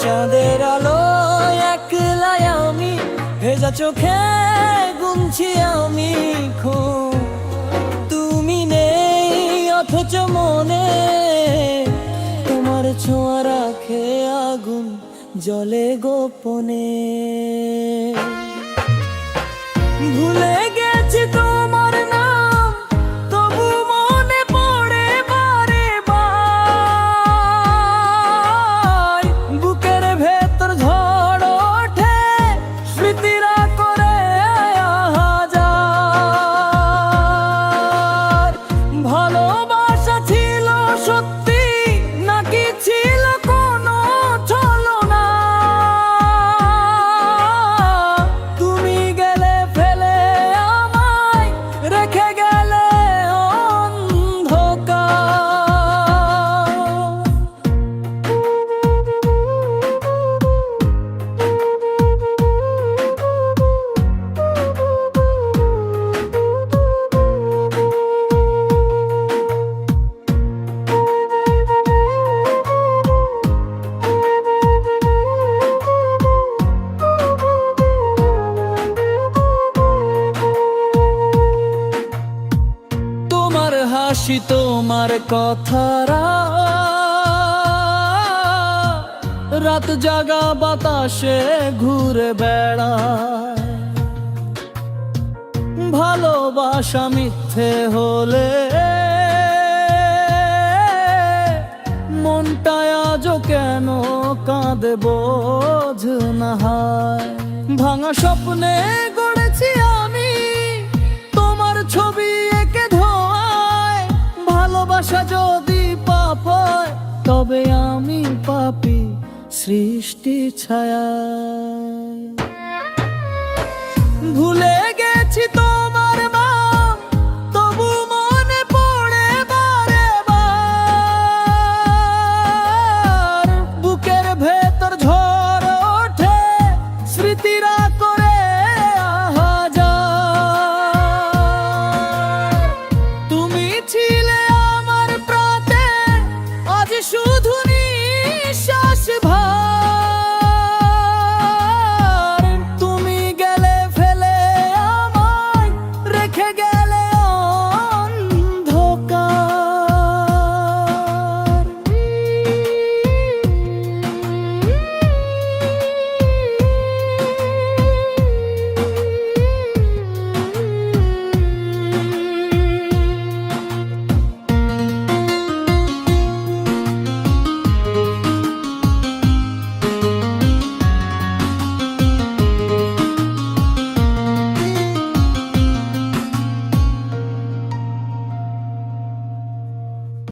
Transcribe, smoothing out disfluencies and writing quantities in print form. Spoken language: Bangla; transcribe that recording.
চাঁদের আলো একলাই আমি, ভেজা চোখে গুনছি আমি খুব। তুমি নেই অথচ মনে তোমার ছোঁয়া রাখে আগুন জলে গোপনে। ভুলে গেছি তোমার নাম, তবু মনে পড়ে বারে বার। বুকের ভেতর ঝড় ওঠে, স্মৃতিরা করে হাজার। ভালোবাসা ছিল সত্যি নাকি ছিল কোনো ছলনা? তুমি গেলে ফেলে আমায়, রেখে গেলে অন্ধকার। তোমার হাসি তোমার কথারা, রাত জাগা বাতাসে ঘুরে বেড়ায়। ভালোবাসা মিথ্যে হলে মনটায় আজও কেন কাঁদে বোঝ না হয়। ভাঙা স্বপ্নে গড়েছি আমি তোমার ছবি এঁকে ধোয়ায়। ভালোবাসা যদি পাপ হয়, তবে আমি পাপী সৃষ্টি ছায়া। ভুলে গেছি তো